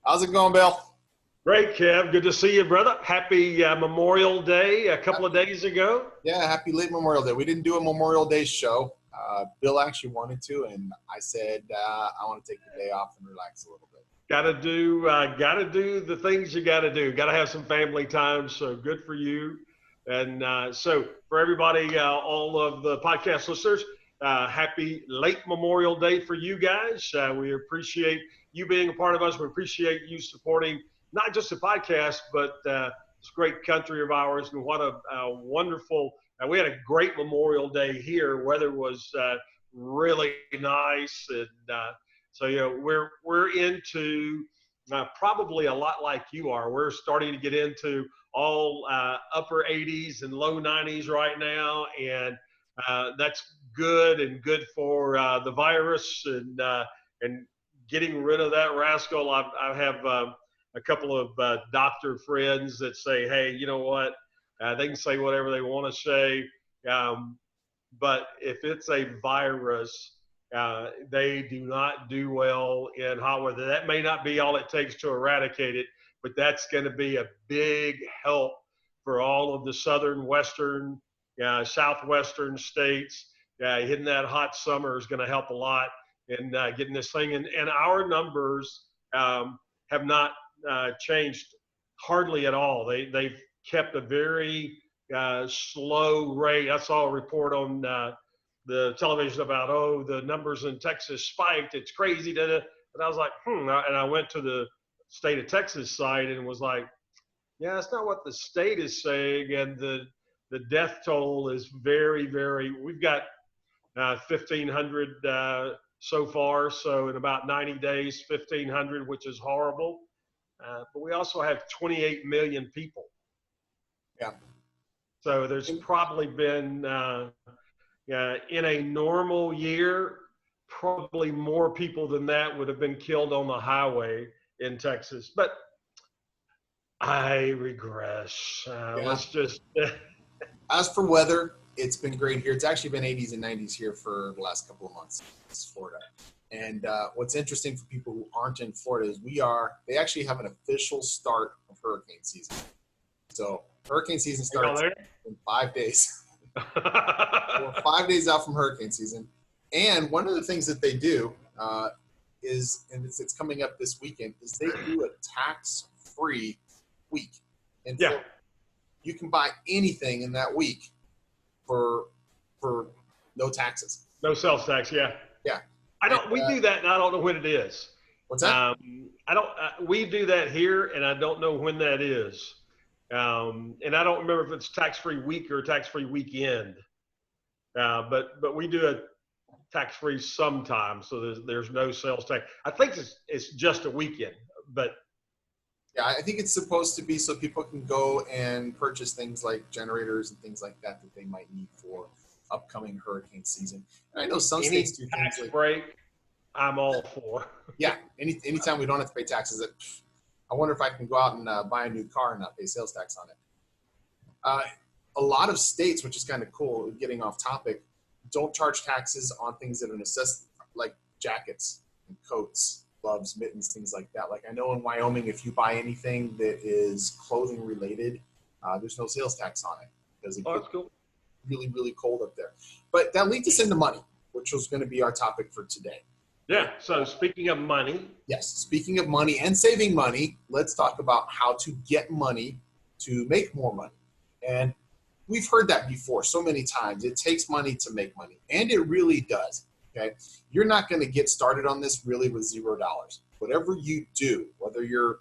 How's it going, Bill? Great, Kev. Good to see you, brother. Happy Memorial Day a couple of days ago. Yeah, happy late Memorial Day. We didn't do a Memorial Day show. Bill actually wanted to, and I said I want to take the day off and relax a little bit. Got to do the things you got to do. Got to have some family time. So good for you. And so for everybody, all of the podcast listeners, happy late Memorial Day for you guys. We appreciate you being a part of us. We appreciate you supporting not just the podcast, but this great country of ours. And what a wonderful. We had a great Memorial Day here. Weather was really nice, and so we're into probably a lot like you are. We're starting to get into all upper 80s and low 90s right now, and that's good and good for the virus and getting rid of that rascal. I have a couple of doctor friends that say, hey, you know what? They can say whatever they want to say, but if it's a virus, they do not do well in hot weather. That may not be all it takes to eradicate it, but that's going to be a big help for all of the southern, western, southwestern states. Hitting that hot summer is going to help a lot in getting this thing. And our numbers have not changed hardly at all. They've kept a very slow rate. I saw a report on the television about, the numbers in Texas spiked. It's crazy. And I was like, And I went to the state of Texas site and was like, yeah, that's not what the state is saying. And the death toll is very, very, we've got 1,500 so far. So in about 90 days, 1,500, which is horrible. But we also have 28 million people. Yeah. So there's probably been, in a normal year, probably more people than that would have been killed on the highway in Texas. But I regress. Let's just. As for weather, it's been great here. It's actually been 80s and 90s here for the last couple of months. It's Florida. And what's interesting for people who aren't in Florida is they actually have an official start of hurricane season. So hurricane season starts in 5 days. We're 5 days out from hurricane season. And one of the things that they do is, and it's coming up this weekend, is they do a tax-free week. And so you can buy anything in that week for no taxes. No sales tax, yeah. Yeah. We do that, and I don't know when it is. What's that? We do that here, and I don't know when that is. And I don't remember if it's tax-free week or tax-free weekend. But we do a tax-free sometime, so there's no sales tax. I think it's just a weekend, but. Yeah, I think it's supposed to be so people can go and purchase things like generators and things like that they might need for upcoming hurricane season. And I know some states do tax things like break. I'm all for. Yeah, anytime we don't have to pay taxes. I wonder if I can go out and buy a new car and not pay sales tax on it. A lot of states, which is kind of cool, getting off topic, don't charge taxes on things that are necessary, like jackets and coats, gloves, mittens, things like that. Like I know in Wyoming, if you buy anything that is clothing related, there's no sales tax on it because it gets really, really cold up there. But that leads us into money, which was going to be our topic for today. Yeah, so speaking of money. Yes, speaking of money and saving money, let's talk about how to get money to make more money. And we've heard that before so many times. It takes money to make money, and it really does. Okay, you're not going to get started on this really with $0. Whatever you do, whether you're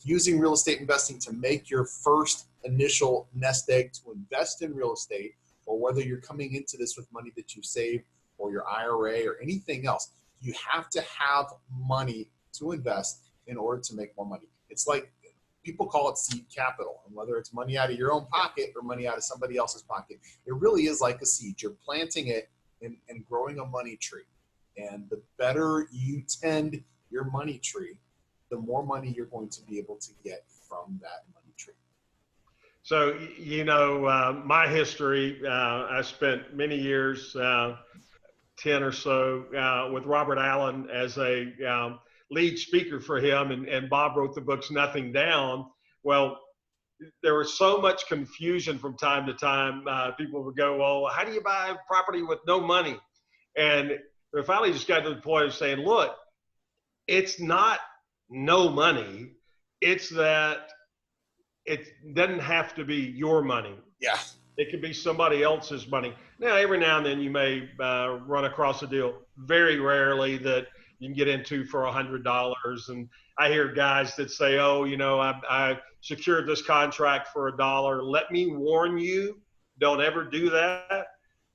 using real estate investing to make your first initial nest egg to invest in real estate, or whether you're coming into this with money that you saved or your IRA or anything else, you have to have money to invest in order to make more money. It's like people call it seed capital, and whether it's money out of your own pocket or money out of somebody else's pocket, it really is like a seed. You're planting it and growing a money tree. And the better you tend your money tree, the more money you're going to be able to get from that money tree. So, my history, I spent many years, 10 or so, with Robert Allen as a lead speaker for him, and Bob wrote the books Nothing Down. Well, there was so much confusion from time to time. People would go, well, how do you buy property with no money? And we finally just got to the point of saying, look, it's not no money. It's that it doesn't have to be your money. Yeah. It could be somebody else's money. Now, every now and then you may run across a deal, very rarely, that you can get into for $100. And I hear guys that say, oh, I secured this contract for $1. Let me warn you, don't ever do that,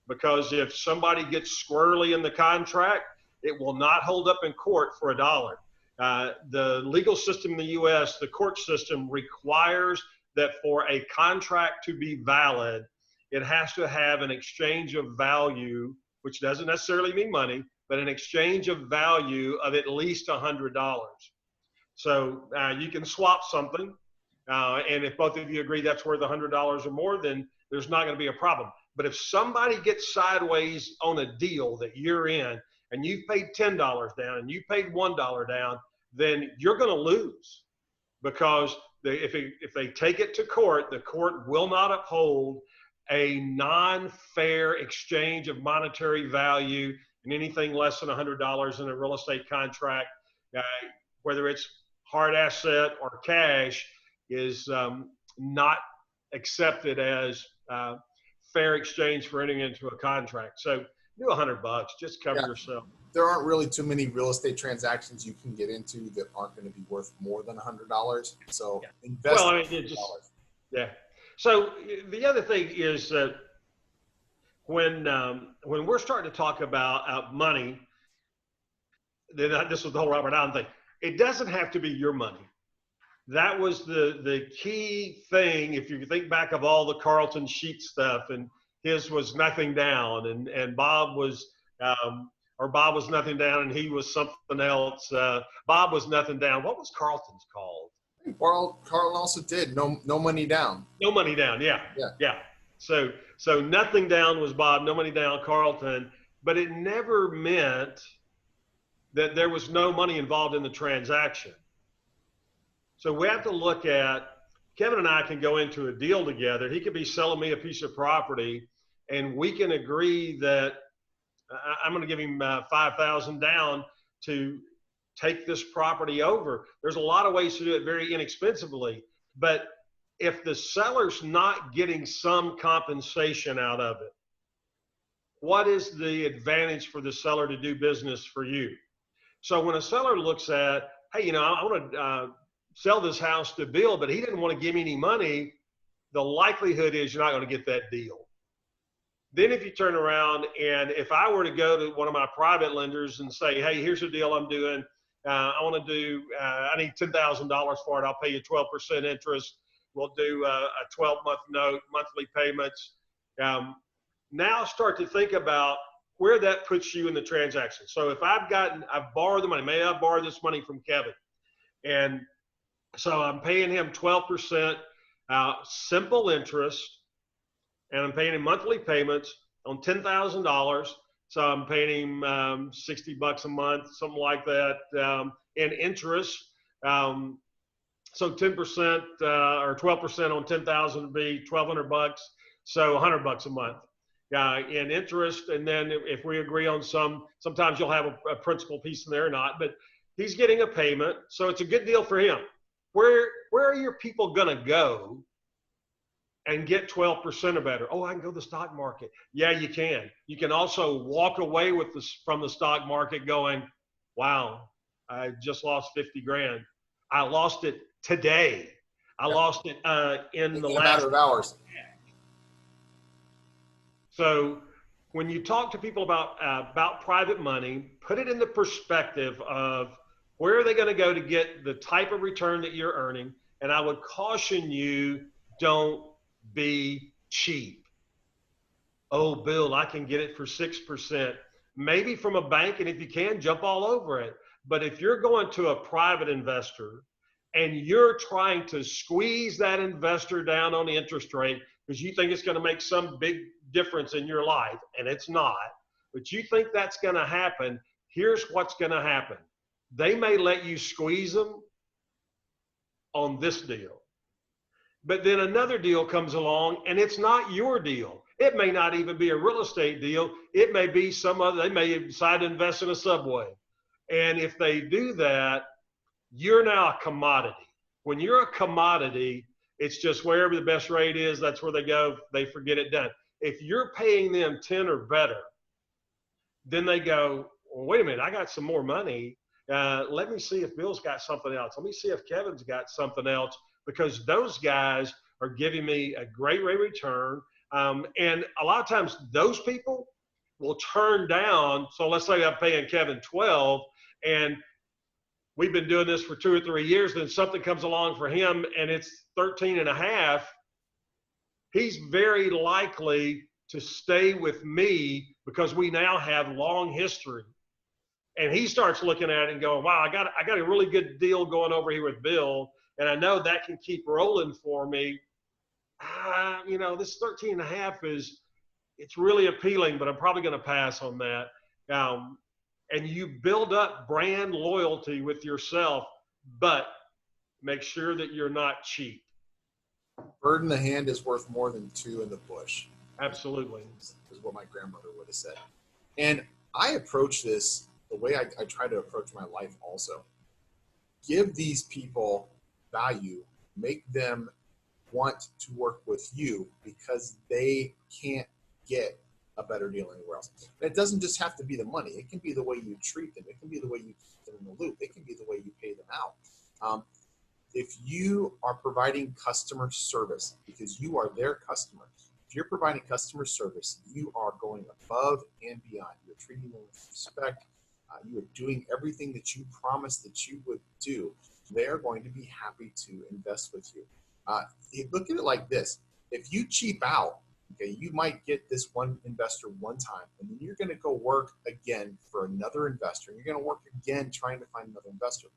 because if somebody gets squirrely in the contract, it will not hold up in court for $1. The legal system in the U.S., the court system, requires that for a contract to be valid, it has to have an exchange of value, which doesn't necessarily mean money, but an exchange of value of at least $100. So you can swap something, and if both of you agree that's worth $100 or more, then there's not going to be a problem. But if somebody gets sideways on a deal that you're in, and you've paid $10 down and you paid $1 down, then you're going to lose, because if they take it to court, the court will not uphold a non-fair exchange of monetary value and anything less than $100 in a real estate contract, whether it's hard asset or cash, is not accepted as fair exchange for entering into a contract. So do $100, just cover yourself. There aren't really too many real estate transactions you can get into that aren't going to be worth more than $100. So invest. Well, I mean, yeah. So the other thing is that when we're starting to talk about money, then this was the whole Robert Allen thing. It doesn't have to be your money. That was the key thing. If you think back of all the Carlton Sheet stuff, and his was Nothing Down, and Bob was Bob was Nothing Down, and he was something else. Bob was Nothing Down. What was Carlton's called? Carlton also did No Money Down. No Money Down. Yeah. So Nothing Down was Bob. No Money Down, Carlton. But it never meant that there was no money involved in the transaction. So we have to look at, Kevin and I can go into a deal together. He could be selling me a piece of property, and we can agree that I'm going to give him $5,000 down to take this property over. There's a lot of ways to do it very inexpensively, but if the seller's not getting some compensation out of it, what is the advantage for the seller to do business for you? So when a seller looks at, hey, I want to sell this house to Bill, but he didn't want to give me any money, the likelihood is you're not going to get that deal. Then if you turn around, and if I were to go to one of my private lenders and say, hey, here's the deal I'm doing. I need $10,000 for it. I'll pay you 12% interest. We'll do a 12-month note, monthly payments. Now start to think about where that puts you in the transaction. So if I've borrowed the money, maybe I borrowed this money from Kevin, and so I'm paying him 12% simple interest, and I'm paying him monthly payments on $10,000. So I'm paying him $60 a month, something like that, in interest. So 10% or 12% on 10,000 would be $1,200. So $100 a month in interest. And then if we agree on sometimes you'll have a principal piece in there or not, but he's getting a payment. So it's a good deal for him. Where are your people going to go and get 12% or better? Oh, I can go to the stock market. Yeah, you can. You can also walk away from the stock market going, wow, I just lost 50 grand. I lost it today. I lost it in the last matter of hours. So when you talk to people about private money, put it in the perspective of where are they going to go to get the type of return that you're earning. And I would caution you, don't be cheap. Oh, Bill, I can get it for 6%. Maybe from a bank, and if you can, jump all over it. But if you're going to a private investor and you're trying to squeeze that investor down on the interest rate because you think it's going to make some big difference in your life, and it's not, but you think that's going to happen, here's what's going to happen. They may let you squeeze them on this deal. But then another deal comes along and it's not your deal. It may not even be a real estate deal. It may be some other, they may decide to invest in a Subway. And if they do that, you're now a commodity. When you're a commodity, it's just wherever the best rate is, that's where they go. They forget it done. If you're paying them 10 or better, then they go, well, wait a minute, I got some more money. Let me see if Bill's got something else. Let me see if Kevin's got something else, because those guys are giving me a great rate of return. And a lot of times those people will turn down. So let's say I'm paying Kevin 12 and we've been doing this for 2 or 3 years. Then something comes along for him and it's 13 and a half. He's very likely to stay with me because we now have long history. And he starts looking at it and going, wow, I got a really good deal going over here with Bill. And I know that can keep rolling for me. This 13 and a half it's really appealing, but I'm probably going to pass on that. And you build up brand loyalty with yourself, but make sure that you're not cheap. Bird in the hand is worth more than 2 in the bush. Absolutely. Is what my grandmother would have said. And I approach this the way I try to approach my life also. Give these people value, make them want to work with you because they can't get a better deal anywhere else. And it doesn't just have to be the money. It can be the way you treat them. It can be the way you keep them in the loop. It can be the way you pay them out. If you are providing customer service because you are their customer, if you're providing customer service, you are going above and beyond. You're treating them with respect. You are doing everything that you promised that you would do. They're going to be happy to invest with you. Look at it like this. If you cheap out, okay, you might get this one investor one time, and then you're going to go work again for another investor. And you're going to work again trying to find another investor.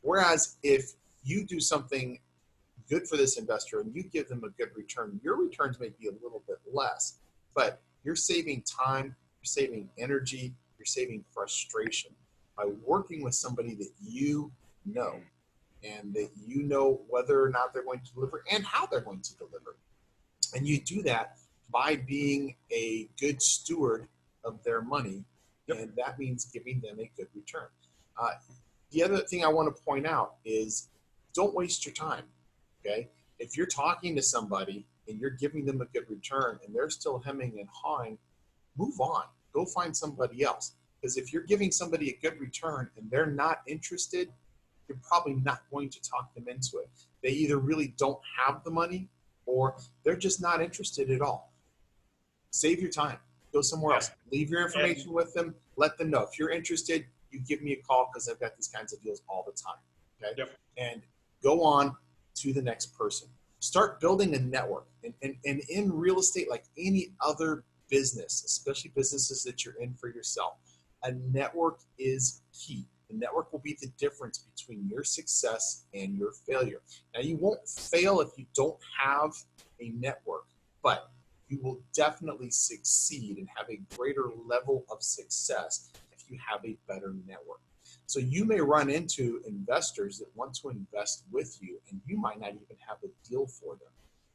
Whereas if you do something good for this investor and you give them a good return, your returns may be a little bit less, but you're saving time, you're saving energy, you're saving frustration by working with somebody that you know and that you know whether or not they're going to deliver and how they're going to deliver. And you do that by being a good steward of their money, and that means giving them a good return. The other thing I want to point out is don't waste your time, okay? If you're talking to somebody and you're giving them a good return and they're still hemming and hawing, move on. Go find somebody else. Because if you're giving somebody a good return and they're not interested, you're probably not going to talk them into it. They either really don't have the money or they're just not interested at all. Save your time. Go somewhere else. Leave your information with them. Let them know. If you're interested, you give me a call because I've got these kinds of deals all the time. Okay? Yep. And go on to the next person. Start building a network. And in real estate, like any other business, especially businesses that you're in for yourself, a network is key. The network will be the difference between your success and your failure. Now, you won't fail if you don't have a network, but you will definitely succeed and have a greater level of success if you have a better network. So you may run into investors that want to invest with you, and you might not even have a deal for them.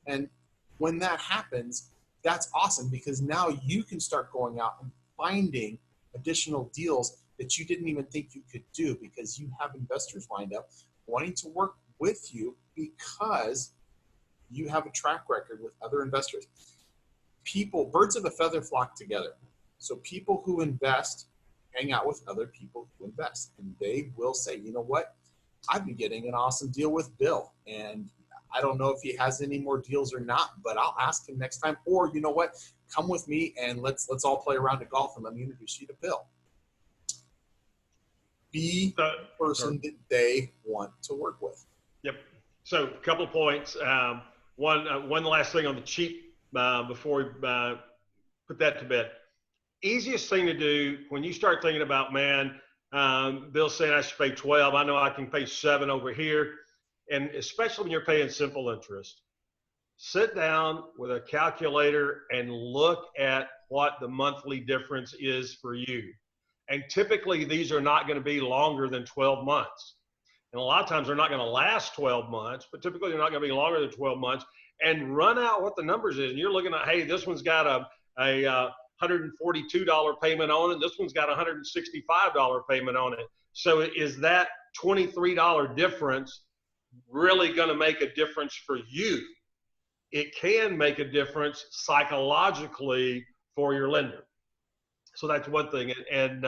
And when that happens, that's awesome because now you can start going out and finding additional deals that you didn't even think you could do because you have investors lined up wanting to work with you because you have a track record with other investors. Birds of a feather flock together. So people who invest hang out with other people who invest, and they will say, you know what, I've been getting an awesome deal with Bill, and I don't know if he has any more deals or not, but I'll ask him next time. Or you know what, come with me and let's all play around at golf and let me introduce you to Bill. Be the person that they want to work with. Yep. So a couple of points. One last thing on the cheap before we put that to bed. Easiest thing to do when you start thinking about, Bill's saying I should pay 12. I know I can pay 7 over here. And especially when you're paying simple interest, sit down with a calculator and look at what the monthly difference is for you. And typically these are not going to be longer than 12 months. And a lot of times they're not going to last 12 months, but typically they're not going to be longer than 12 months. And run out what the numbers is. And you're looking at, hey, this one's got a $142 payment on it. This one's got a $165 payment on it. So is that $23 difference really going to make a difference for you? It can make a difference psychologically for your lender. So that's one thing. And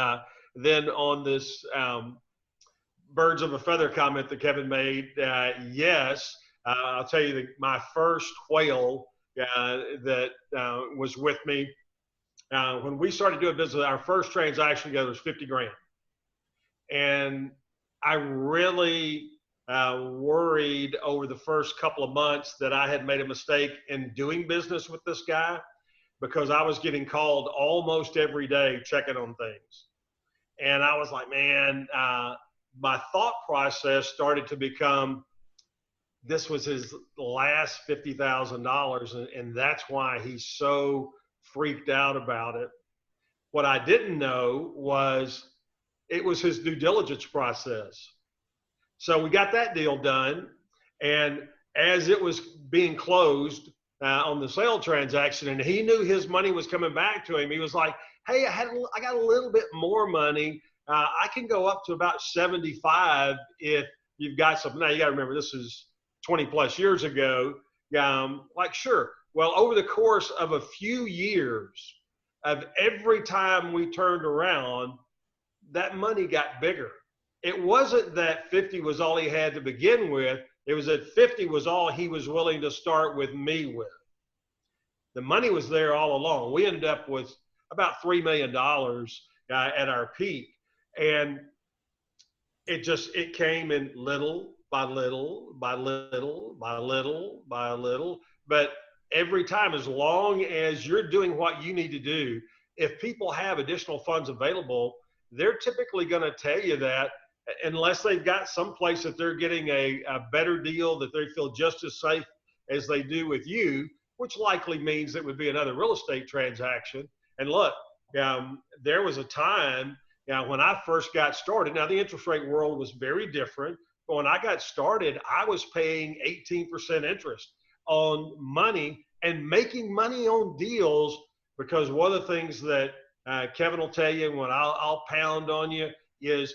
then on this birds of a feather comment that Kevin made, yes, I'll tell you my first whale that was with me, when we started doing business, our first transaction together was 50 grand. And I really worried over the first couple of months that I had made a mistake in doing business with this guy, because I was getting called almost every day checking on things. And I was like, man, my thought process started to become, this was his last $50,000, and that's why he's so freaked out about it. What I didn't know was it was his due diligence process. So we got that deal done, and as it was being closed on the sale transaction, and he knew his money was coming back to him, he was like, hey, I got a little bit more money. I can go up to about 75 if you've got something. Now, you got to remember, this is 20 plus years ago. Like, sure. Well, over the course of a few years, of every time we turned around, that money got bigger. It wasn't that 50 was all he had to begin with. It was that 50 was all he was willing to start with me with. The money was there all along. We ended up with about $3 million at our peak. And it came in little by little, by little, by little, by little. But every time, as long as you're doing what you need to do, if people have additional funds available, they're typically going to tell you that, unless they've got some place that they're getting a better deal that they feel just as safe as they do with you, which likely means it would be another real estate transaction. And look, there was a time when I first got started. Now, the interest rate world was very different. But when I got started, I was paying 18% interest on money and making money on deals, because one of the things that Kevin will tell you, when I'll pound on you, is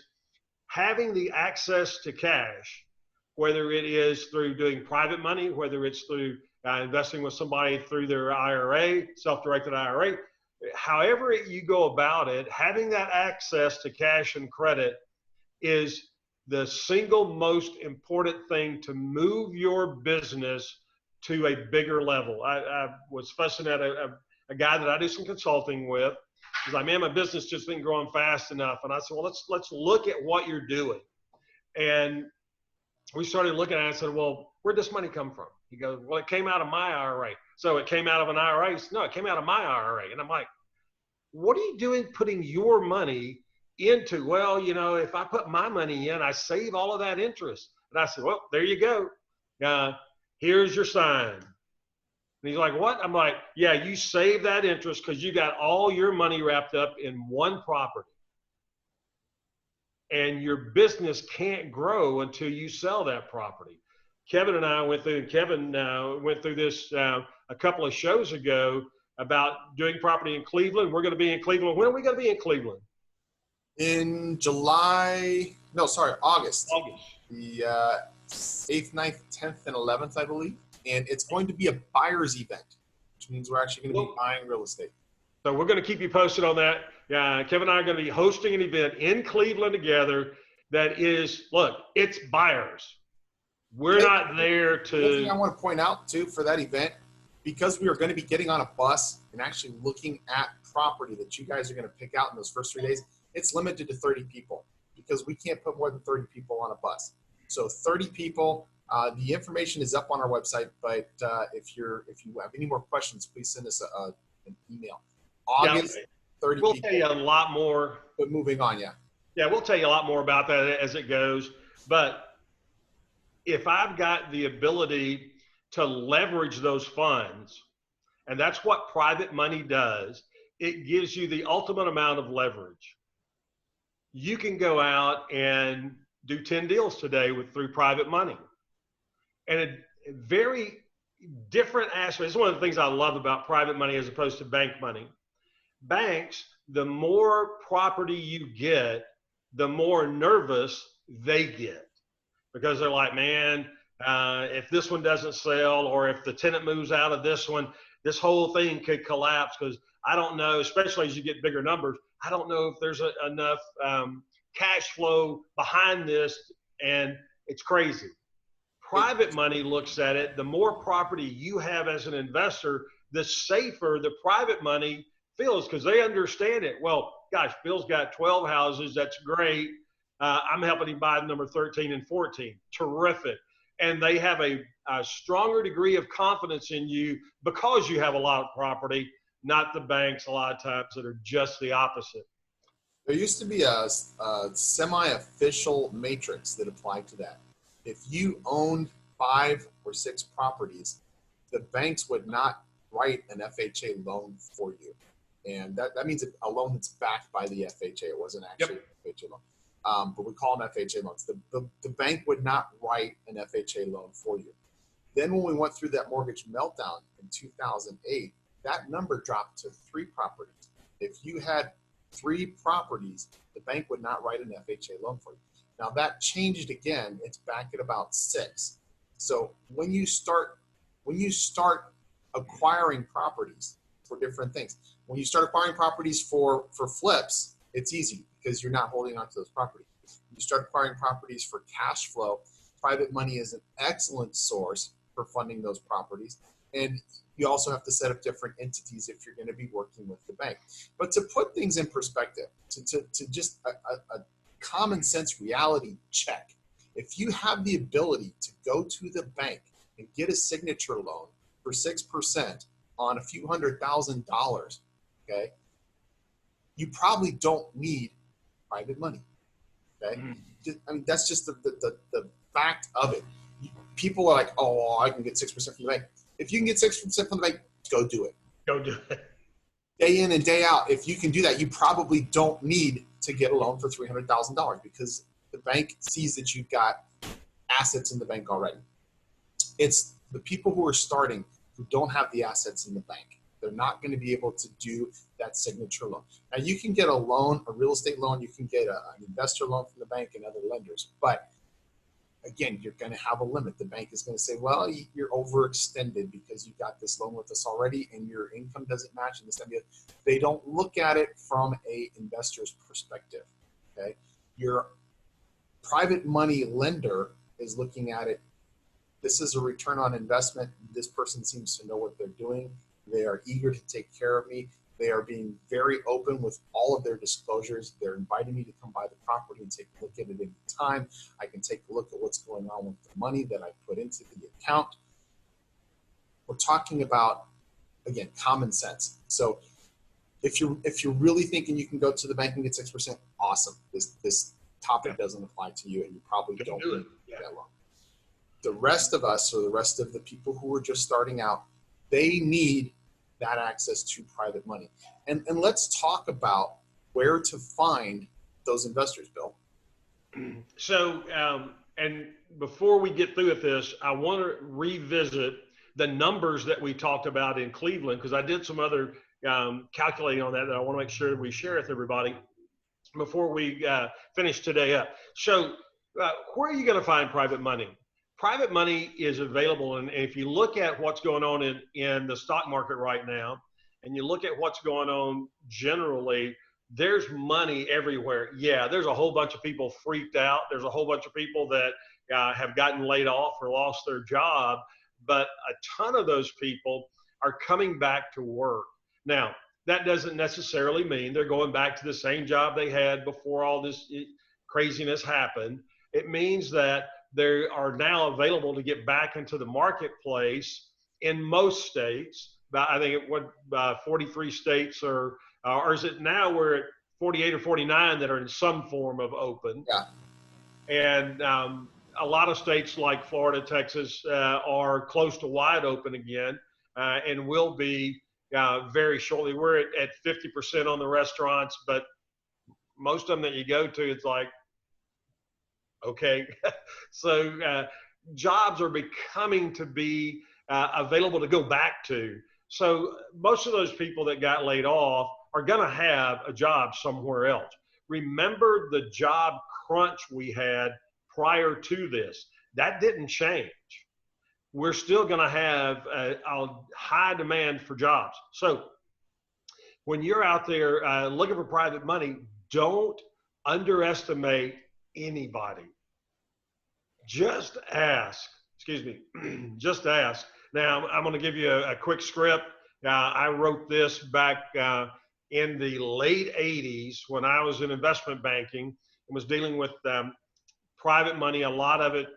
having the access to cash, whether it is through doing private money, whether it's through investing with somebody through their IRA, self-directed IRA, however you go about it, having that access to cash and credit is the single most important thing to move your business to a bigger level. I was fussing at a guy that I do some consulting with. He's like, man, my business just isn't growing fast enough. And I said, well, let's look at what you're doing. And we started looking at it and said, well, where'd this money come from? He goes, well, it came out of my IRA. So it came out of an IRA? He said, no, it came out of my IRA. And I'm like, what are you doing putting your money into? Well, if I put my money in, I save all of that interest. And I said, well, there you go. Here's your sign. And he's like, what? I'm like, yeah, you save that interest because you got all your money wrapped up in one property. And your business can't grow until you sell that property. Kevin and I went through, and Kevin went through this a couple of shows ago about doing property in Cleveland. We're going to be in Cleveland. When are we going to be in Cleveland? In August. The 8th, 9th, 10th, and 11th, I believe. And it's going to be a buyer's event, which means we're actually going to be buying real estate. So we're going to keep you posted on that. Kevin and I are going to be hosting an event in Cleveland together that is, look, it's buyers. We're not there to. One thing I want to point out, too, for that event, because we are going to be getting on a bus and actually looking at property that you guys are going to pick out in those first 3 days, it's limited to 30 people because we can't put more than 30 people on a bus. So 30 people. The information is up on our website, but if you have any more questions, please send us an email. August, 30 we'll people. Tell you a lot more. But moving on, Yeah, we'll tell you a lot more about that as it goes. But if I've got the ability to leverage those funds, and that's what private money does, it gives you the ultimate amount of leverage. you can go out and do 10 deals today through private money. And a very different aspect. It's one of the things I love about private money as opposed to bank money. Banks, the more property you get, the more nervous they get, because they're like, man, if this one doesn't sell, or if the tenant moves out of this one, this whole thing could collapse, because I don't know, especially as you get bigger numbers, I don't know if there's enough cash flow behind this, and it's crazy. Private money looks at it, the more property you have as an investor, the safer the private money feels, because they understand it. Well, gosh, Bill's got 12 houses. That's great. I'm helping him buy number 13 and 14. Terrific. And they have a stronger degree of confidence in you because you have a lot of property, not the banks a lot of times that are just the opposite. There used to be a semi-official matrix that applied to that. If you owned 5 or 6 properties, the banks would not write an FHA loan for you. And that means a loan that's backed by the FHA. It wasn't actually an FHA loan. But we call them FHA loans. The bank would not write an FHA loan for you. Then when we went through that mortgage meltdown in 2008, that number dropped to 3 properties. If you had 3 properties, the bank would not write an FHA loan for you. Now that changed again. It's back at about 6. So when you start acquiring properties for different things, when you start acquiring properties for flips, it's easy because you're not holding on to those properties. When you start acquiring properties for cash flow, private money is an excellent source for funding those properties. And you also have to set up different entities if you're going to be working with the bank. But to put things in perspective, to just a common sense reality check. If you have the ability to go to the bank and get a signature loan for 6% on a few $100,000, okay, you probably don't need private money. Okay, I mean that's just the fact of it. People are like, oh, I can get 6% from the bank. If you can get 6% from the bank, go do it. Go do it. Day in and day out, if you can do that, you probably don't need to get a loan for $300,000 because the bank sees that you've got assets in the bank already. It's the people who are starting who don't have the assets in the bank. They're not going to be able to do that signature loan. Now, you can get a loan, a real estate loan. You can get an investor loan from the bank and other lenders. But again, you're going to have a limit. The bank is going to say, well, you're overextended because you got this loan with us already and your income doesn't match. And this and that. They don't look at it from a investor's perspective. Okay, your private money lender is looking at it. This is a return on investment. This person seems to know what they're doing. They are eager to take care of me. They are being very open with all of their disclosures. They're inviting me to come by the property and take a look at it any time. I can take a look at what's going on with the money that I put into the account. We're talking about, again, common sense. So if you're really thinking you can go to the bank and get 6%, awesome. This topic doesn't apply to you, and you probably don't need that long. The rest of us, or the rest of the people who are just starting out, they need that access to private money. And let's talk about where to find those investors, Bill. So, and before we get through with this, I want to revisit the numbers that we talked about in Cleveland, because I did some other calculating on that I want to make sure that we share with everybody before we finish today up. So where are you going to find private money? Private money is available, and if you look at what's going on in the stock market right now, and you look at what's going on generally, there's money everywhere. Yeah, there's a whole bunch of people freaked out. There's a whole bunch of people that have gotten laid off or lost their job, but a ton of those people are coming back to work. Now, that doesn't necessarily mean they're going back to the same job they had before all this craziness happened. It means that they are now available to get back into the marketplace in most states. I think 43 states or is it now we're at 48 or 49 that are in some form of open. Yeah. And a lot of states like Florida, Texas are close to wide open again and will be very shortly. We're at 50% on the restaurants, but most of them that you go to, it's like, okay. So jobs are becoming to be available to go back to. So most of those people that got laid off are going to have a job somewhere else. Remember the job crunch we had prior to this. That didn't change. We're still going to have a high demand for jobs. So when you're out there looking for private money, don't underestimate anybody. Just ask, excuse me, just ask. Now, I'm going to give you a quick script. I wrote this back in the late 80s when I was in investment banking and was dealing with private money, a lot of it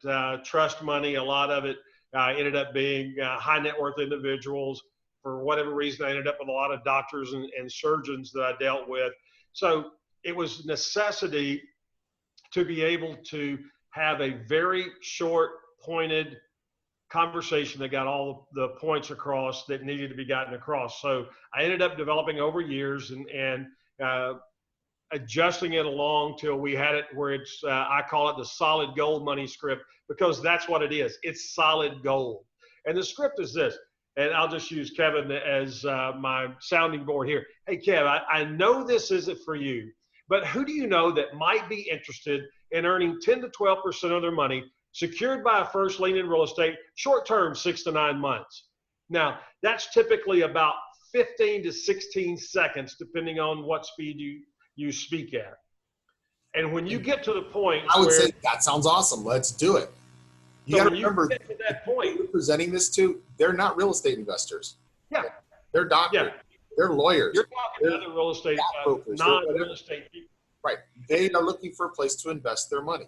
trust money, a lot of it ended up being high net worth individuals. For whatever reason, I ended up with a lot of doctors and surgeons that I dealt with. So it was necessity to be able to have a very short, pointed conversation that got all the points across that needed to be gotten across. So I ended up developing over years and adjusting it along till we had it where it's, I call it the solid gold money script, because that's what it is. It's solid gold. And the script is this, and I'll just use Kevin as my sounding board here. Hey, Kev, I know this isn't for you, but who do you know that might be interested in earning 10 to 12% of their money secured by a first lien in real estate, short term, 6 to 9 months? Now, that's typically about 15 to 16 seconds, depending on what speed you speak at. And when you get to the point I would say that sounds awesome. Let's do it. You got to remember, get to that point, you're presenting this to, they're not real estate investors. Yeah. They're doctors. Yeah. They're lawyers. You're talking to other real estate, non-real estate people. Right. They are looking for a place to invest their money.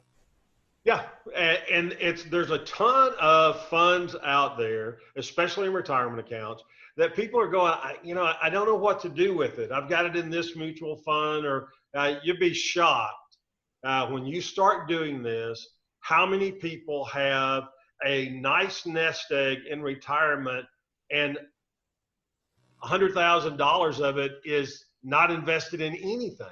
Yeah, and there's a ton of funds out there, especially in retirement accounts, that people are going, I don't know what to do with it. I've got it in this mutual fund, or you'd be shocked when you start doing this, how many people have a nice nest egg in retirement and $100,000 of it is not invested in anything.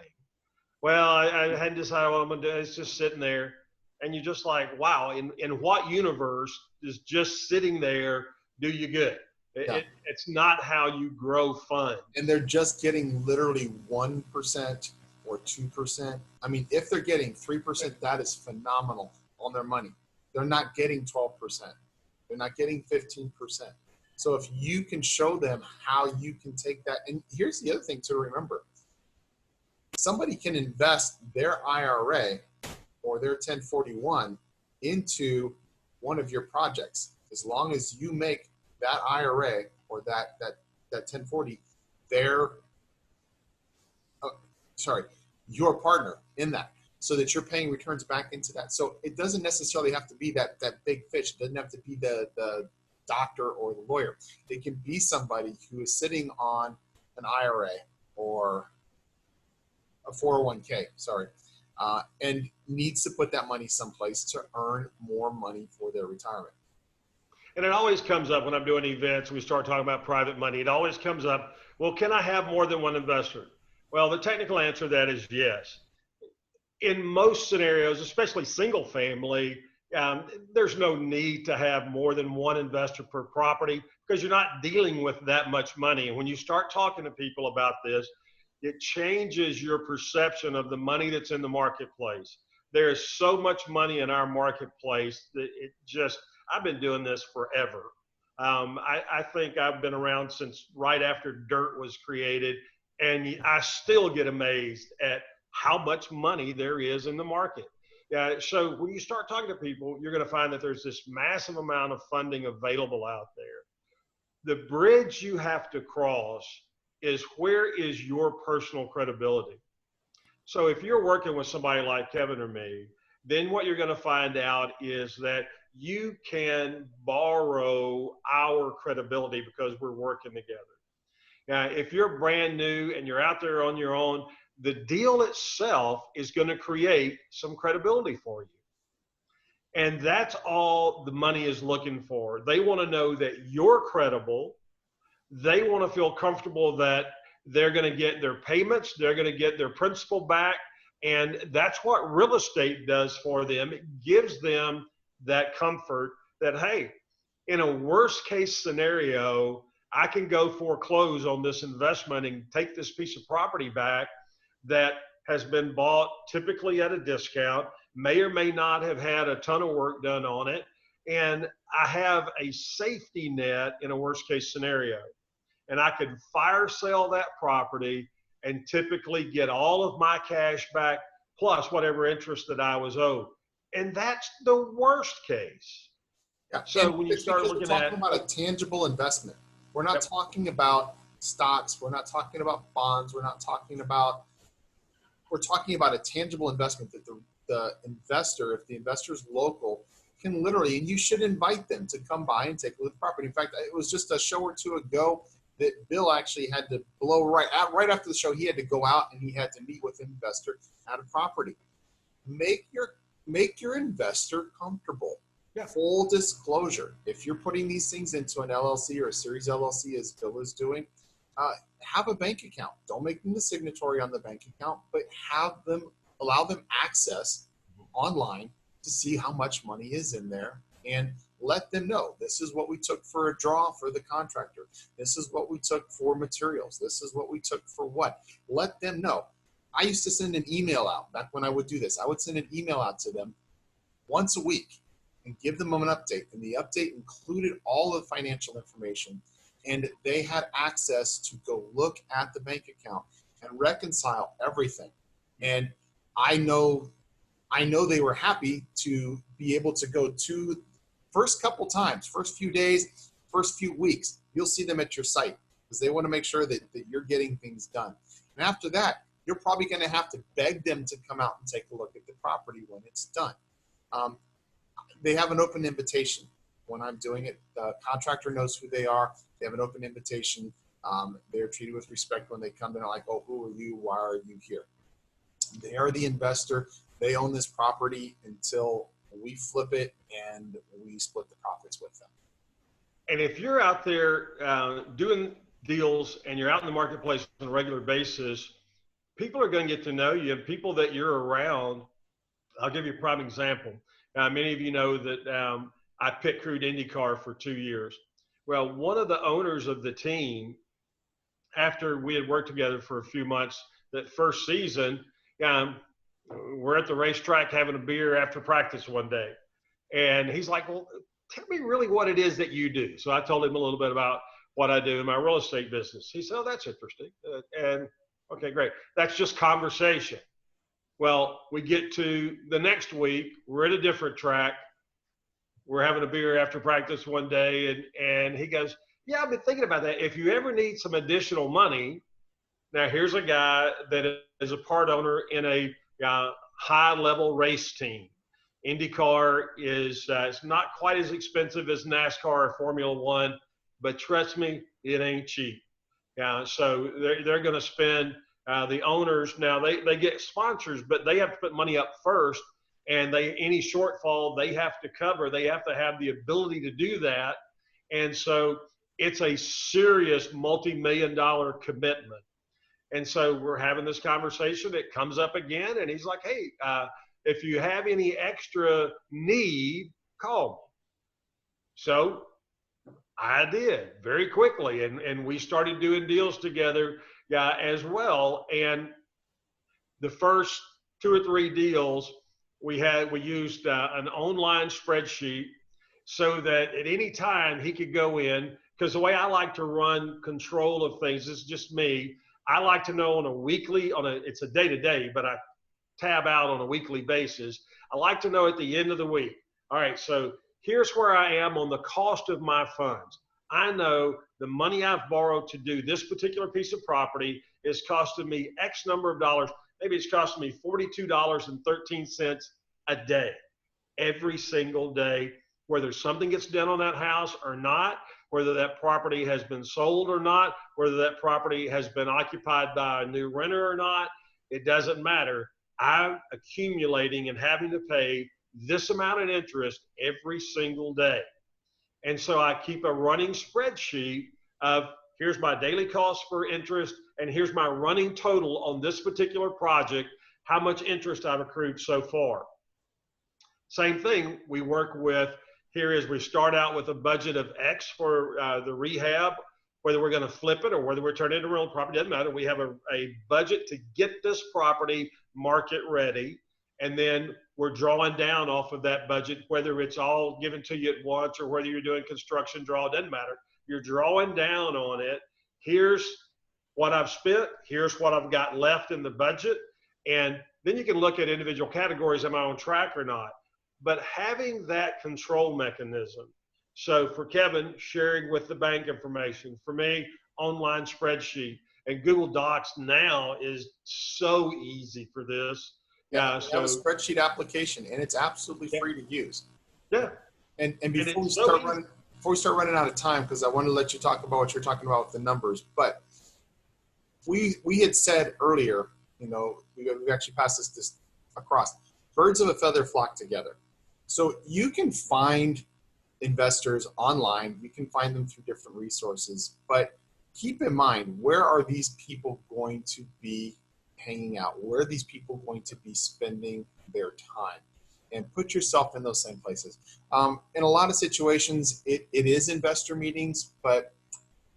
Well, I hadn't decided what I'm going to do. It's just sitting there. And you're just like, wow, in what universe is just sitting there do you good? It's not how you grow funds. And they're just getting literally 1% or 2%. I mean, if they're getting 3%, that is phenomenal on their money. They're not getting 12%. They're not getting 15%. So if you can show them how you can take that, and here's the other thing to remember. Somebody can invest their IRA or their 1041 into one of your projects, as long as you make that IRA or that 1040 your partner in that, so that you're paying returns back into that. So it doesn't necessarily have to be that big fish. It doesn't have to be the doctor or the lawyer. It can be somebody who is sitting on an IRA or a 401k, and needs to put that money someplace to earn more money for their retirement. And it always comes up when I'm doing events, we start talking about private money. It always comes up, well, can I have more than one investor? Well, the technical answer to that is yes. In most scenarios, especially single family, there's no need to have more than one investor per property because you're not dealing with that much money. And when you start talking to people about this, it changes your perception of the money that's in the marketplace. There is so much money in our marketplace that I've been doing this forever. I think I've been around since right after dirt was created, and I still get amazed at how much money there is in the market. So when you start talking to people, you're going to find that there's this massive amount of funding available out there. The bridge you have to cross is, where is your personal credibility? So if you're working with somebody like Kevin or me, then what you're going to find out is that you can borrow our credibility because we're working together. Now, if you're brand new and you're out there on your own, the deal itself is going to create some credibility for you. And that's all the money is looking for. They want to know that you're credible. They want to feel comfortable that they're going to get their payments, they're going to get their principal back, And that's what real estate does for them. It gives them that comfort that, hey, in a worst case scenario, I can go foreclose on this investment and take this piece of property back that has been bought typically at a discount, may or may not have had a ton of work done on it. And I have a safety net in a worst case scenario. And I could fire sale that property and typically get all of my cash back plus whatever interest that I was owed. And that's the worst case. Yeah. So And when you it's start because looking we're at, talking about a tangible investment. We're not Yep. talking about stocks. We're not talking about bonds. We're talking about a tangible investment that the investor, if the investor is local, can literally, and you should invite them to come by and take a look at the property. In fact, it was just a show or two ago that Bill actually had to blow right after the show. He had to go out and he had to meet with an investor at a property. Make your investor comfortable. Yeah. Full disclosure. If you're putting these things into an LLC or a series LLC, as Bill is doing, have a bank account. Don't make them the signatory on the bank account, but allow them access online to see how much money is in there, and let them know this is what we took for a draw for the contractor. This is what we took for materials. This is what we took for what. Let them know. I used to send an email out back when I would do this. I would send an email out to them once a week and give them an update. And the update included all of the financial information. And they had access to go look at the bank account and reconcile everything. And I know they were happy to be able to go to first couple times, first few days, first few weeks. You'll see them at your site because they want to make sure that you're getting things done. And after that, you're probably going to have to beg them to come out and take a look at the property when it's done. They have an open invitation when I'm doing it. The contractor knows who they are. They have an open invitation. They're treated with respect when they come in. They're like, oh, who are you? Why are you here? They are the investor. They own this property until we flip it and we split the profits with them. and if you're out there doing deals and you're out in the marketplace on a regular basis, people are going to get to know you, and people that you're around. I'll give you a prime example. Many of you know that I pit crewed IndyCar for 2 years. Well, one of the owners of the team, after we had worked together for a few months, that first season, we're at the racetrack having a beer after practice one day. And he's like, well, tell me really what it is that you do. So I told him a little bit about what I do in my real estate business. He said, oh, that's interesting. And okay, great. That's just conversation. Well, we get to the next week, we're at a different track. We're having a beer after practice one day, and he goes, yeah, I've been thinking about that. If you ever need some additional money, now here's a guy that is a part owner in a high-level race team. IndyCar is it's not quite as expensive as NASCAR or Formula One, but trust me, it ain't cheap. So they're going to spend the owners now. They get sponsors, but they have to put money up first, and any shortfall they have to cover. They have to have the ability to do that, and so it's a serious multi-million-dollar commitment. And so we're having this conversation. It comes up again, and he's like, hey, if you have any extra need, call me. So I did very quickly, and we started doing deals together as well. And the first 2 or 3 deals we used an online spreadsheet so that at any time he could go in, because the way I like to run control of things, this is just me. I like to know it's a day-to-day, but I tab out on a weekly basis. I like to know at the end of the week, all right, so here's where I am on the cost of my funds. I know the money I've borrowed to do this particular piece of property is costing me X number of dollars. Maybe it's costing me $42.13 a day, every single day, whether something gets done on that house or not, whether that property has been sold or not, whether that property has been occupied by a new renter or not, it doesn't matter. I'm accumulating and having to pay this amount of interest every single day. And so I keep a running spreadsheet of here's my daily cost for interest, and here's my running total on this particular project. how much interest I've accrued so far. Same thing, we work with here is we start out with a budget of X for the rehab, whether we're going to flip it or whether we're turning it into real property, doesn't matter. We have a budget to get this property market ready. And then we're drawing down off of that budget, whether it's all given to you at once or whether you're doing construction draw, it doesn't matter. You're drawing down on it. Here's what I've spent. Here's what I've got left in the budget. And then you can look at individual categories. Am I on track or not? But having that control mechanism. So for Kevin, sharing with the bank information. For me, online spreadsheet. And Google Docs now is so easy for this. Yeah, so, have a spreadsheet application, and it's absolutely free to use. Yeah. And before we start running out of time, because I want to let you talk about what you're talking about with the numbers, but we had said earlier, you know, we actually passed this across. Birds of a feather flock together. So you can find investors online. You can find them through different resources, but keep in mind, where are these people going to be hanging out? Where are these people going to be spending their time? And put yourself in those same places. In a lot of situations, it is investor meetings, but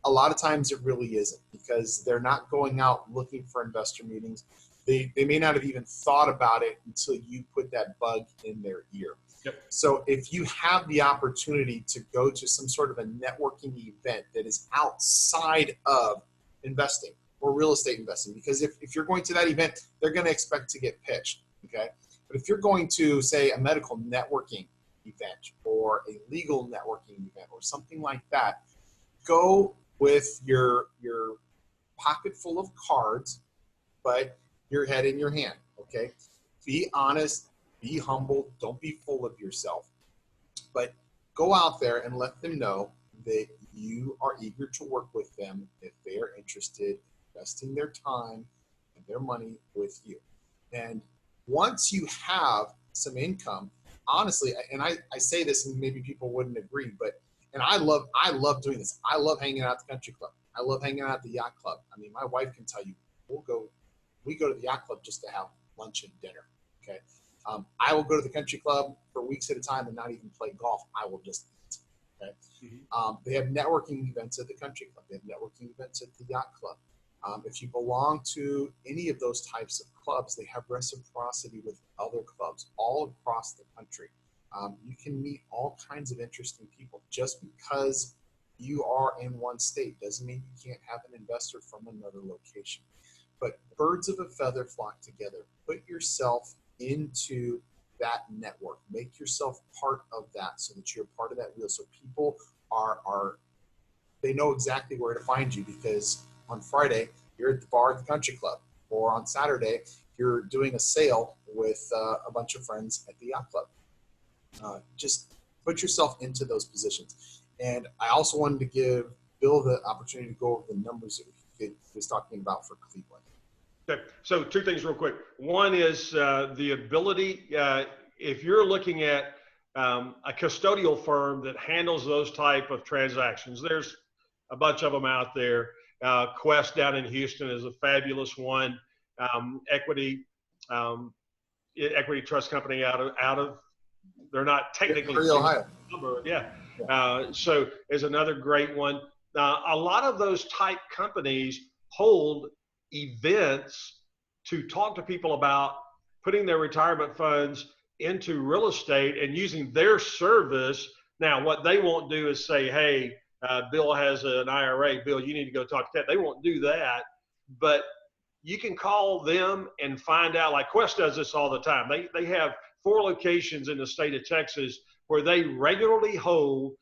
a lot of times it really isn't, because they're not going out looking for investor meetings. They may not have even thought about it until you put that bug in their ear. Yep. So if you have the opportunity to go to some sort of a networking event that is outside of investing or real estate investing, because if you're going to that event, they're going to expect to get pitched, okay? But if you're going to, say, a medical networking event or a legal networking event or something like that, go with your pocket full of cards, but your head in your hand, okay? Be honest, be humble, don't be full of yourself. But go out there and let them know that you are eager to work with them if they are interested, investing their time and their money with you. And once you have some income, honestly, and I say this and maybe people wouldn't agree, but, and I love doing this. I love hanging out at the country club. I love hanging out at the yacht club. I mean, my wife can tell you, we go to the yacht club just to have lunch and dinner, okay? I will go to the country club for weeks at a time and not even play golf. I will just eat, okay? Mm-hmm. They have networking events at the country club. They have networking events at the yacht club. If you belong to any of those types of clubs, they have reciprocity with other clubs all across the country. You can meet all kinds of interesting people. Just because you are in one state doesn't mean you can't have an investor from another location. But birds of a feather flock together. Put yourself into that network. Make yourself part of that so that you're part of that wheel. So people they know exactly where to find you, because on Friday, you're at the bar at the country club, or on Saturday, you're doing a sale with a bunch of friends at the yacht club. Just put yourself into those positions. And I also wanted to give Bill the opportunity to go over the numbers that he was talking about for Cleveland. Okay, so two things real quick. One is the ability, if you're looking at a custodial firm that handles those type of transactions, there's a bunch of them out there. Quest down in Houston is a fabulous one. Equity Trust Company out of they're not technically Ohio. So is another great one. A lot of those type companies hold events to talk to people about putting their retirement funds into real estate and using their service. Now, what they won't do is say, hey, Bill has an IRA. Bill, you need to go talk to that. They won't do that. But you can call them and find out, like Quest does this all the time. They have 4 locations in the state of Texas where they regularly hold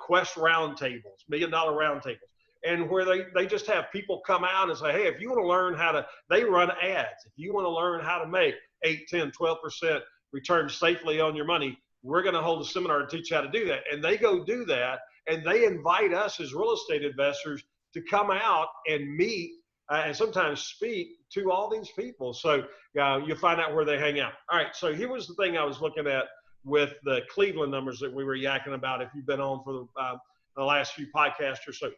Quest roundtables, $1 million roundtables. And where they just have people come out and say, hey, if you want to learn they run ads. If you want to learn how to make 8, 10, 12% return safely on your money, we're going to hold a seminar to teach you how to do that. And they go do that. And they invite us as real estate investors to come out and meet and sometimes speak to all these people. So you'll find out where they hang out. All right. So here was the thing I was looking at with the Cleveland numbers that we were yakking about, if you've been on for the last few podcasts or so.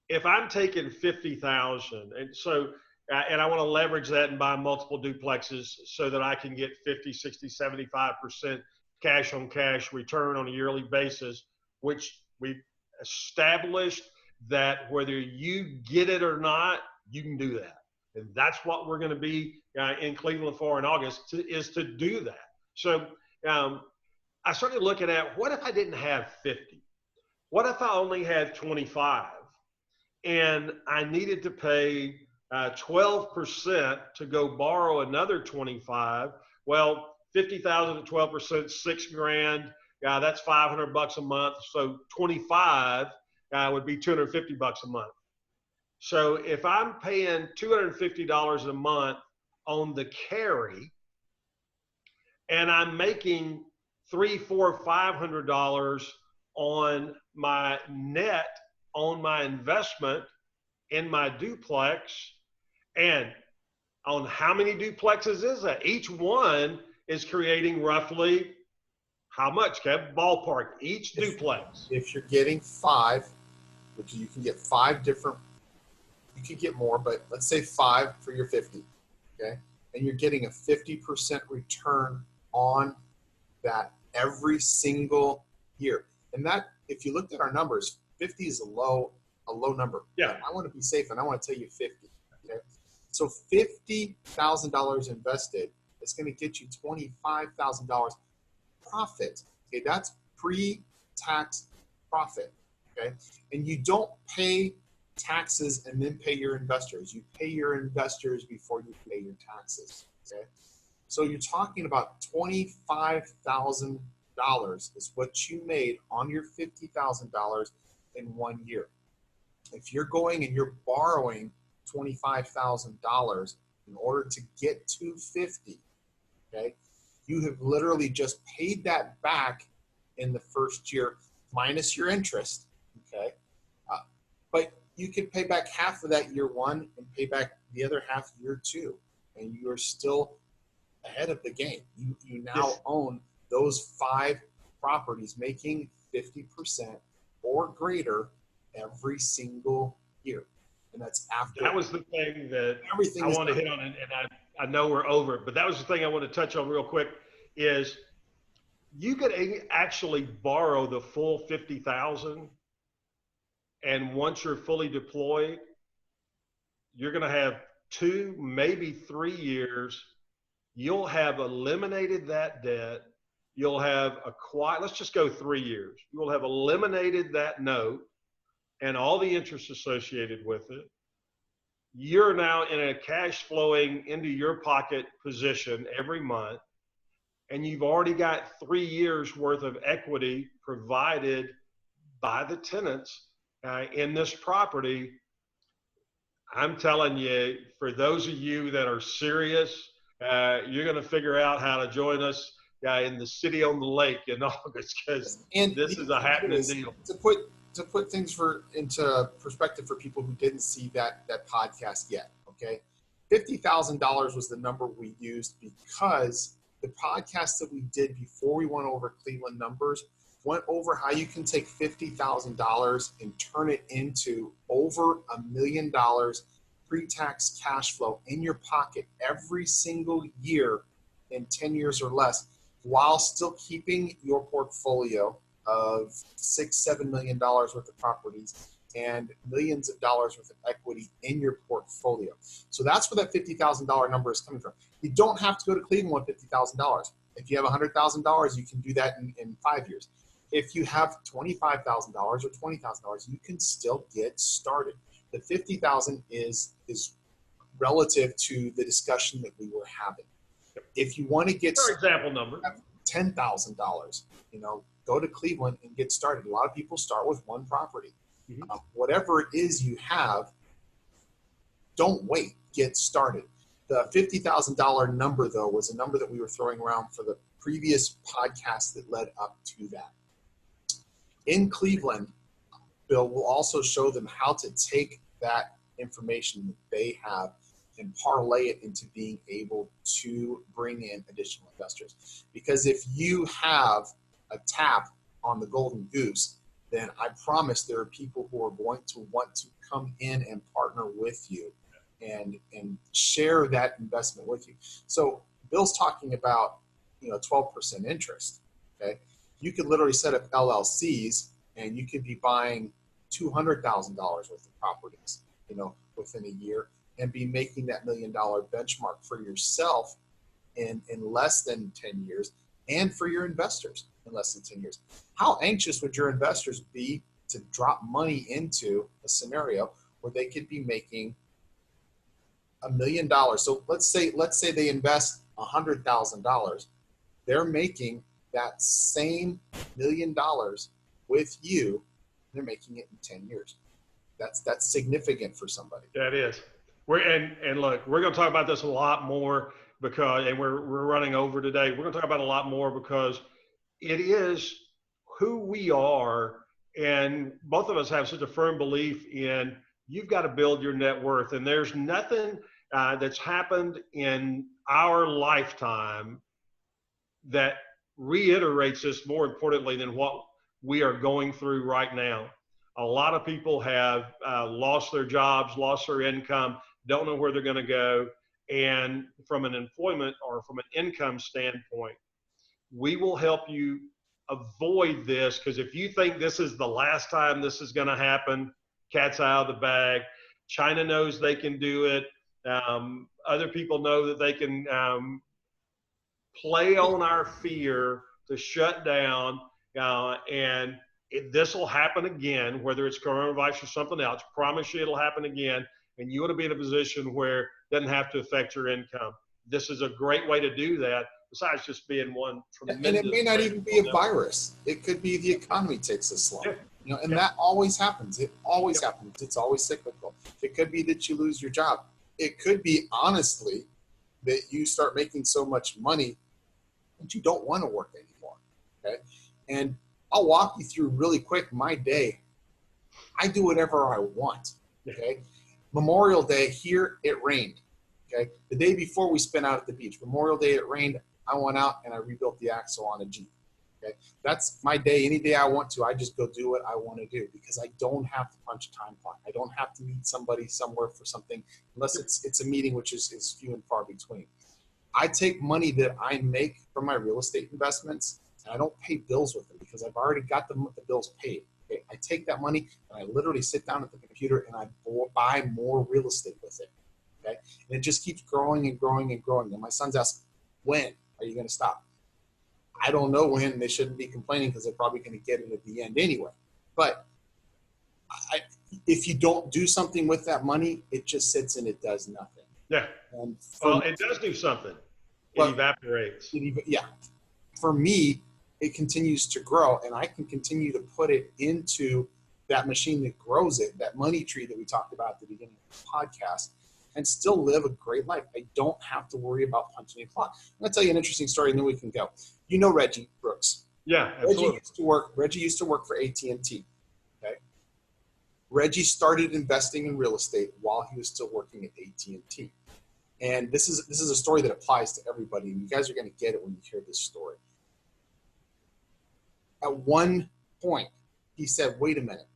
If I'm taking 50,000, and so and I want to leverage that and buy multiple duplexes so that I can get 50, 60, 75% cash on cash return on a yearly basis, which we established that whether you get it or not, you can do that. And that's what we're going to be in Cleveland for in August, is to do that. So I started looking at, what if I didn't have 50? What if I only had 25 and I needed to pay 12% to go borrow another 25? Well, 50,000 at 12%, $6,000. That's $500 a month. So 25 would be $250 a month. So if I'm paying $250 a month on the carry, and I'm making $300, $400, $500 on my net on my investment in my duplex, and on how many duplexes is that? Each one is creating roughly how much, Kev? Ballpark, each duplex. If you're getting 5, which you can get 5 different, you could get more, but let's say 5 for your 50, okay? And you're getting a 50% return on that every single year. And that, if you looked at our numbers, 50 is a low number. Yeah. I want to be safe, and I want to tell you 50. Okay. So $50,000 invested is going to get you $25,000 profit. Okay, that's pre-tax profit. Okay, and you don't pay taxes and then pay your investors. You pay your investors before you pay your taxes. Okay, so you're talking about $25,000 is what you made on your $50,000 in 1 year. If you're going and you're borrowing $25,000 in order to get to 50, okay, you have literally just paid that back in the first year minus your interest. Okay, but you can pay back half of that year 1 and pay back the other half year 2, and you are still ahead of the game. You now own those 5 properties, making 50% or greater every single year. And that's after. That was the thing that everything I want to hit on, and I know we're over it, but that was the thing I want to touch on real quick, is you could actually borrow the full 50,000, and once you're fully deployed, you're going to have 2, maybe 3 years. You'll have eliminated that debt. You'll have let's just go 3 years. You will have eliminated that note and all the interest associated with it. You're now in a cash flowing into your pocket position every month, and you've already got 3 years worth of equity provided by the tenants in this property. I'm telling you, for those of you that are serious, you're going to figure out how to join us in the City on the Lake in August, because this is a happening deal. To put things into perspective for people who didn't see that podcast yet, okay? $50,000 was the number we used because the podcast that we did before we went over Cleveland numbers went over how you can take $50,000 and turn it into over $1 million pre-tax cash flow in your pocket every single year in 10 years or less, while still keeping your portfolio of $6-7 million worth of properties and millions of dollars worth of equity in your portfolio. So that's where that $50,000 number is coming from. You don't have to go to Cleveland with $50,000. If you have $100,000, you can do that in 5 years. If you have $25,000 or $20,000, you can still get started. The $50,000 is relative to the discussion that we were having. If you want to get for example number $10,000, go to Cleveland and get started. A lot of people start with one property. Mm-hmm. Whatever it is you have, don't wait. Get started. The $50,000 number, though, was a number that we were throwing around for the previous podcast that led up to that. In Cleveland, Bill will also show them how to take that information that they have and parlay it into being able to bring in additional investors. Because if you have a tap on the Golden Goose, then I promise there are people who are going to want to come in and partner with you and share that investment with you. So Bill's talking about 12% interest. Okay, you could literally set up LLCs and you could be buying $200,000 worth of properties, within a year, and be making that $1 million benchmark for yourself in less than 10 years, and for your investors in less than 10 years. How anxious would your investors be to drop money into a scenario where they could be making $1 million? So let's say they invest $100,000. They're making that same $1 million with you. They're making it in 10 years. That's significant for somebody. That is. And look, we're going to talk about this a lot more because, and we're running over today. We're going to talk about it a lot more because it is who we are, and both of us have such a firm belief in you've got to build your net worth, and there's nothing that's happened in our lifetime that reiterates this more importantly than what we are going through right now. A lot of people have lost their jobs, lost their income, don't know where they're going to go. And from an employment or from an income standpoint, we will help you avoid this, because if you think this is the last time this is going to happen, cat's out of the bag. China knows they can do it. Other people know that they can play on our fear to shut down, and this will happen again, whether it's coronavirus or something else. Promise you it'll happen again, and you want to be in a position where it doesn't have to affect your income. This is a great way to do that, besides just being one tremendous. And it may not even be a virus. It could be the economy takes a slump. Yeah. That always happens. It always happens. It's always cyclical. It could be that you lose your job. It could be, honestly, that you start making so much money that you don't want to work anymore. Okay. And I'll walk you through really quick my day. I do whatever I want. Okay. Memorial Day here, it rained. Okay. The day before we spent out at the beach. Memorial Day, it rained. I went out and I rebuilt the axle on a Jeep. Okay. That's my day. Any day I want to, I just go do what I want to do, because I don't have to punch a time clock. I don't have to meet somebody somewhere for something, unless it's a meeting, which is few and far between. I take money that I make from my real estate investments, and I don't pay bills with them because I've already got the bills paid. Okay? I take that money and I literally sit down at the computer and I buy more real estate with it. Okay? And it just keeps growing and growing and growing. And my son's asking, when are you going to stop? I don't know when. They shouldn't be complaining because they're probably going to get it at the end anyway. But if you don't do something with that money, it just sits and it does nothing. Yeah. Well, it does do something. It evaporates. Yeah. For me, it continues to grow, and I can continue to put it into that machine that grows it, that money tree that we talked about at the beginning of the podcast, and still live a great life. I don't have to worry about punching a clock. I'm going to tell you an interesting story, and then we can go. You know Reggie Brooks. Yeah, absolutely. Reggie used to work for AT&T. Okay. Reggie started investing in real estate while he was still working at AT&T. And this is a story that applies to everybody, and you guys are going to get it when you hear this story. At one point, he said, wait a minute,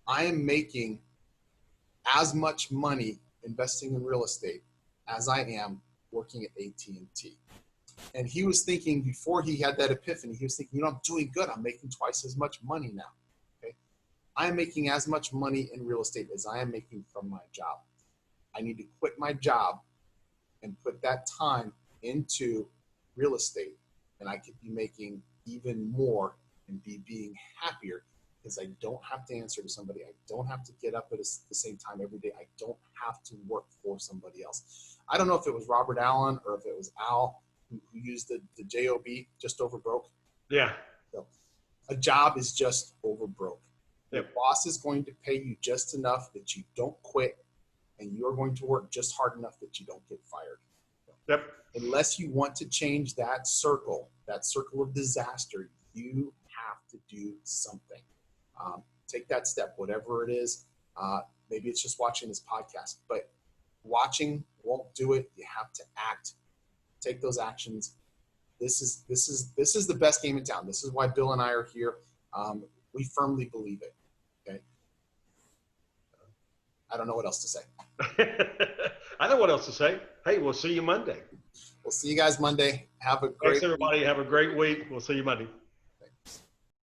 I am making as much money investing in real estate as I am working at AT&T. And he was thinking, before he had that epiphany, he was thinking, I'm doing good. I'm making twice as much money now. Okay? I'm making as much money in real estate as I am making from my job. I need to quit my job and put that time into real estate, and I could be making even more and being happier, because I don't have to answer to somebody. I don't have to get up at the same time every day. I don't have to work for somebody else. I don't know if it was Robert Allen or if it was Al who used the JOB, just over broke. Yeah. So a job is just over broke. Yep. Your boss is going to pay you just enough that you don't quit, and you're going to work just hard enough that you don't get fired. Yep. Unless you want to change that circle of disaster, you have to do something. Take that step, whatever it is. Maybe it's just watching this podcast, but watching won't do it. You have to act. Take those actions. This is the best game in town. This is why Bill and I are here. We firmly believe it. Okay. I don't know what else to say. I know what else to say. Hey, we'll see you Monday. We'll see you guys Monday. Have a great Thanks, everybody. Have a great week. We'll see you Monday.